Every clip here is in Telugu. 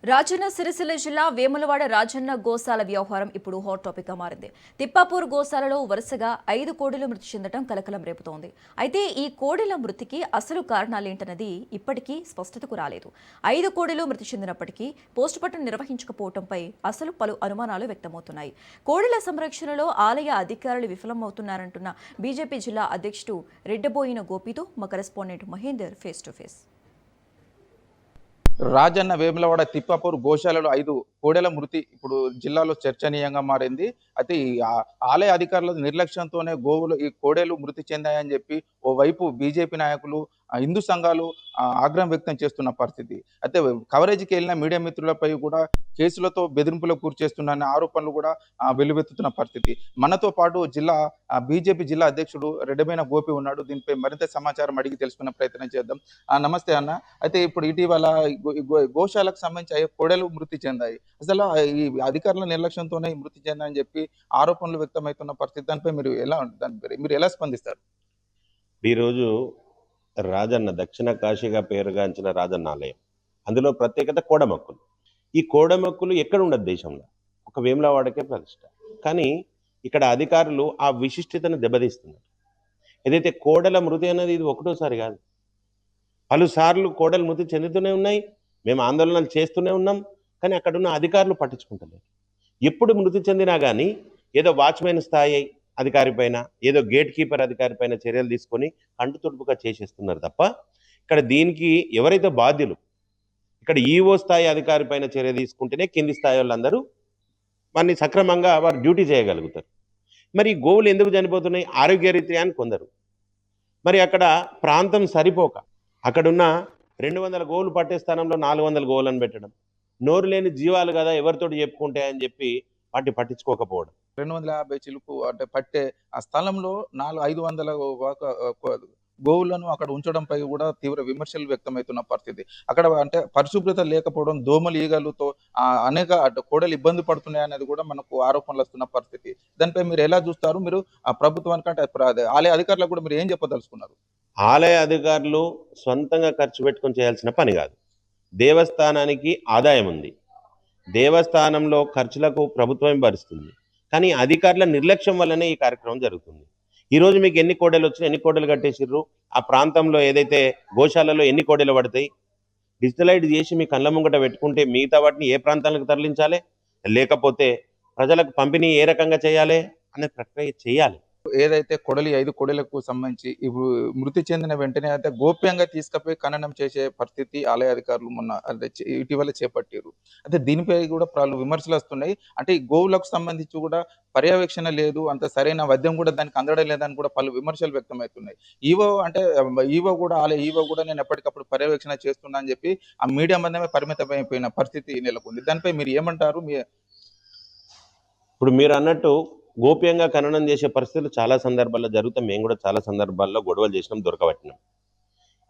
రాజన్న సిరిసిల్ల జిల్లా వేములవాడ రాజన్న గోశాల వ్యవహారం ఇప్పుడు హాట్ టాపిక్ గా మారింది. తిప్పాపూర్ గోశాలలో వరుసగా 5 కోడెలు మృతి చెందడం కలకలం రేపుతోంది. అయితే ఈ కోడెల మృతికి అసలు కారణాలేంటన్నది ఇప్పటికీ స్పష్టతకు రాలేదు. 5 కోడెలు మృతి చెందినప్పటికీ పోస్టుమార్టం నిర్వహించకపోవడంపై అసలు పలు అనుమానాలు వ్యక్తమవుతున్నాయి. కోడెల సంరక్షణలో ఆలయ అధికారులు విఫలమవుతున్నారంటున్న బీజేపీ జిల్లా అధ్యక్షుడు రెడ్డబోయిన గోపితో మా correspondent Mahender face to face. Rajanna Vemulawada Tippapur గోశాలలో 5 కోడెల మృతి ఇప్పుడు జిల్లాలో చర్చనీయంగా మారింది. అయితే ఈ ఆలయ అధికారుల నిర్లక్ష్యంతోనే గోవులు ఈ కోడెలు మృతి చెందాయని చెప్పి ఓవైపు బీజేపీ నాయకులు హిందూ సంఘాలు ఆగ్రహం వ్యక్తం చేస్తున్న పరిస్థితి. అయితే కవరేజీకి వెళ్ళిన మీడియా మిత్రులపై కూడా కేసులతో బెదిరింపులకు గురి చేస్తున్న ఆరోపణలు కూడా వెల్లువెత్తుతున్న పరిస్థితి. మనతో పాటు బీజేపీ జిల్లా అధ్యక్షుడు రెడ్డబోయిన గోపి ఉన్నాడు. దీనిపై మరింత సమాచారం అడిగి తెలుసుకునే ప్రయత్నం చేద్దాం. నమస్తే అన్న. అయితే ఇప్పుడు ఇటీవల గోశాలకు సంబంధించి కోడెలు మృతి చెందాయి. అసలు ఈ అధికారుల నిర్లక్ష్యంతోనే మృతి చెందాయని చెప్పి ఆరోపణలు వ్యక్తమవుతున్న పరిస్థితి. దానిపై మీరు ఎలా స్పందిస్తారు? ఈరోజు రాజన్న దక్షిణ కాశీగా పేరుగాంచిన రాజన్న ఆలయం, అందులో ప్రత్యేకత కోడమక్కులు. ఈ కోడమక్కులు ఎక్కడ ఉండదు దేశంలో, ఒక వేములవాడకే ప్రతిష్ట. కానీ ఇక్కడ అధికారులు ఆ విశిష్టతను దెబ్బతీస్తున్నారు. ఏదైతే కోడల మృతి అనేది ఇది ఒకటోసారి కాదు, పలుసార్లు కోడలు మృతి చెందుతూనే ఉన్నాయి. మేము ఆందోళనలు చేస్తూనే ఉన్నాం. కానీ అక్కడున్న అధికారులు పట్టించుకుంటలేరు. ఎప్పుడు మృతి చెందినా కానీ ఏదో వాచ్మెన్ స్థాయి అధికారి పైన, ఏదో గేట్ కీపర్ అధికారి పైన చర్యలు తీసుకొని కంటు తుడుపుగా చేసేస్తున్నారు తప్ప ఇక్కడ దీనికి ఎవరైతే బాధ్యులు, ఇక్కడ ఈఓ స్థాయి అధికారి పైన చర్య తీసుకుంటేనే కింది స్థాయి వాళ్ళందరూ వారిని సక్రమంగా వారు డ్యూటీ చేయగలుగుతారు. మరి గోవులు ఎందుకు చనిపోతున్నాయి? ఆరోగ్యరీత్యా అని కొందరు, మరి అక్కడ ప్రాంతం సరిపోక అక్కడున్న 200 గోవులు పట్టే స్థానంలో 400 గోవులను పెట్టడం, నోరు లేని జీవాలు కదా ఎవరితోటి చెప్పుకుంటాయని చెప్పి వాటిని పట్టించుకోకపోవడం. 250 చిలుకు అంటే పట్టే ఆ స్థలంలో 500 గోవులను అక్కడ ఉంచడంపై కూడా తీవ్ర విమర్శలు వ్యక్తమవుతున్న పరిస్థితి. అక్కడ అంటే పరిశుభ్రత లేకపోవడం, దోమలు ఈగలతో అనేక కోడలు ఇబ్బంది పడుతున్నాయి అనేది కూడా మనకు ఆరోపణలు వస్తున్న పరిస్థితి. దానిపై మీరు ఎలా చూస్తారు? మీరు ఆ ప్రభుత్వానికంటే ఆలయ అధికారులకు కూడా మీరు ఏం చెప్పదలుచుకున్నారు? ఆలయ అధికారులు సొంతంగా ఖర్చు పెట్టుకొని చేయాల్సిన పని కాదు. దేవస్థానానికి ఆదాయం ఉంది, దేవస్థానంలో ఖర్చులకు ప్రభుత్వం భరిస్తుంది. కానీ అధికారుల నిర్లక్ష్యం వల్లనే ఈ కార్యక్రమం జరుగుతుంది. ఈరోజు మీకు ఎన్ని కోడలు వచ్చినాయి, ఎన్ని కోడలు కట్టేసిర్రు, ఆ ప్రాంతంలో ఏదైతే గోశాలలో ఎన్ని కోడలు పడతాయి, డిజిటలైజ్ చేసి మీ కళ్ళ ముంగట పెట్టుకుంటే మిగతా వాటిని ఏ ప్రాంతాలకు తరలించాలి, లేకపోతే ప్రజలకు పంపిణీ ఏ రకంగా చేయాలి అనే ప్రక్రియ చేయాలి. ఏదైతే 5 కోడెలకు సంబంధించి ఇప్పుడు మృతి చెందిన వెంటనే అయితే గోప్యంగా తీసుకుపోయి ఖననం చేసే పరిస్థితి ఆలయ అధికారులు ఇటీవల చేపట్టారు. అయితే దీనిపై కూడా పలు విమర్శలు వస్తున్నాయి. అంటే ఈ గోవులకు సంబంధించి కూడా పర్యవేక్షణ లేదు, అంత సరైన వైద్యం కూడా దానికి అందడం లేదని కూడా పలు విమర్శలు వ్యక్తమవుతున్నాయి. ఆలయ ఈవో కూడా నేను ఎప్పటికప్పుడు పర్యవేక్షణ చేస్తున్నా అని చెప్పి ఆ మీడియా మధ్యమే పరిమితమైపోయిన పరిస్థితి నెలకొంది. దానిపై మీరు ఏమంటారు? ఇప్పుడు మీరు అన్నట్టు గోప్యంగా ఖననం చేసే పరిస్థితులు చాలా సందర్భాల్లో జరుగుతాం. మేము కూడా చాలా సందర్భాల్లో గొడవలు చేసినాం, దొరకబట్టినాం.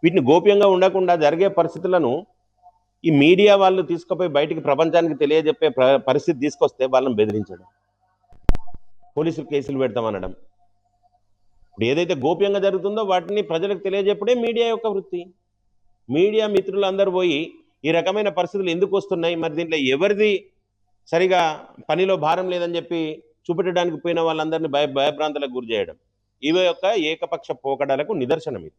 వీటిని గోప్యంగా ఉండకుండా జరిగే పరిస్థితులను ఈ మీడియా వాళ్ళు తీసుకుపోయి బయటికి ప్రపంచానికి తెలియజెప్పే పరిస్థితి తీసుకొస్తే వాళ్ళని బెదిరించడం, పోలీసులు కేసులు పెడతామనడం. ఇప్పుడు ఏదైతే గోప్యంగా జరుగుతుందో వాటిని ప్రజలకు తెలియజెప్పుడే మీడియా యొక్క వృత్తి. మీడియా మిత్రులు అందరూ పోయి ఈ రకమైన పరిస్థితులు ఎందుకు వస్తున్నాయి, మరి దీంట్లో ఎవరిది సరిగా పనిలో భారం లేదని చెప్పి చూపెట్టడానికి పోయిన వాళ్ళందరినీ భయభ్రాంతులకు గురి చేయడం, ఇవి యొక్క ఏకపక్ష పోకడాలకు నిదర్శనం. ఇది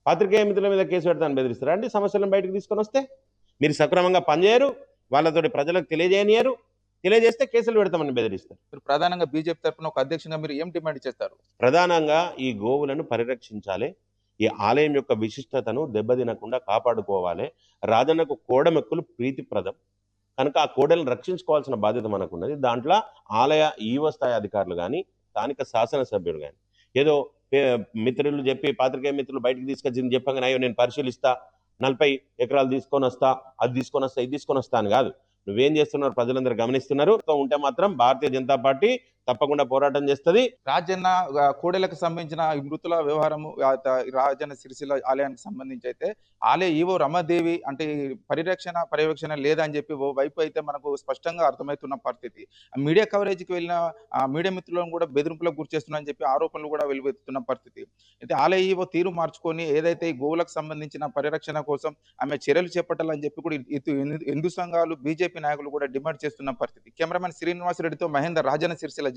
పాత్రికేయ మిత్రుల మీద కేసు పెడతాను బెదిరిస్తారా అండి? సమస్యలను బయటకు తీసుకొని వస్తే మీరు సక్రమంగా పనిచేయరు, వాళ్ళతోటి ప్రజలకు తెలియజేయనియరు, తెలియజేస్తే కేసులు పెడతామని బెదిరిస్తారు. మీరు ప్రధానంగా బీజేపీ తరఫున ఒక అధ్యక్షునిగా మీరు ఏం డిమాండ్ చేస్తారు? ప్రధానంగా ఈ గోవులను పరిరక్షించాలి, ఈ ఆలయం యొక్క విశిష్టతను దెబ్బతినకుండా కాపాడుకోవాలి. రాజన్నకు కోడమెక్కులు ప్రీతిప్రదం కనుక ఆ కోడలను రక్షించుకోవాల్సిన బాధ్యత మనకున్నది. దాంట్లో ఆలయ ఈవో స్థాయి అధికారులు కానీ, స్థానిక శాసనసభ్యులు కానీ ఏదో మిత్రులు చెప్పి పాత్రికేయ మిత్రులు బయటకు తీసుకొచ్చింది చెప్పగానే అయ్యో నేను పరిశీలిస్తా, 40 ఎకరాలు తీసుకొని వస్తా, అది తీసుకొని వస్తా, ఇది తీసుకొని వస్తా అని కాదు. నువ్వేం చేస్తున్నారు ప్రజలందరూ గమనిస్తున్నారు. ఉంటే మాత్రం భారతీయ జనతా పార్టీ తప్పకుండా పోరాటం చేస్తుంది. రాజన్న కోడెలకు సంబంధించిన ఈ మృతుల వ్యవహారము రాజన్న సిరిసిల్ల ఆలయానికి సంబంధించి అయితే ఆలయ ఈవో రమాదేవి అంటే ఈ పర్యవేక్షణ లేదని చెప్పి ఓ వైపు అయితే మనకు స్పష్టంగా అర్థమవుతున్న పరిస్థితి. మీడియా కవరేజ్కి వెళ్ళిన మీడియా మిత్రులను కూడా బెదిరింపులకు గురి చేస్తున్నారని చెప్పి ఆరోపణలు కూడా వెలువెత్తుతున్న పరిస్థితి. అయితే ఆలయ ఈవో తీరు మార్చుకొని ఏదైతే ఈ గోవులకు సంబంధించిన పరిరక్షణ కోసం ఆమె చర్యలు చేపట్టాలని చెప్పి కూడా ఇటు హిందూ సంఘాలు బీజేపీ నాయకులు కూడా డిమాండ్ చేస్తున్న పరిస్థితి. కెమెరామెన్ శ్రీనివాసరెడ్డితో మహేందర్, రాజన్న సిరిసిల్ల జిల్లా.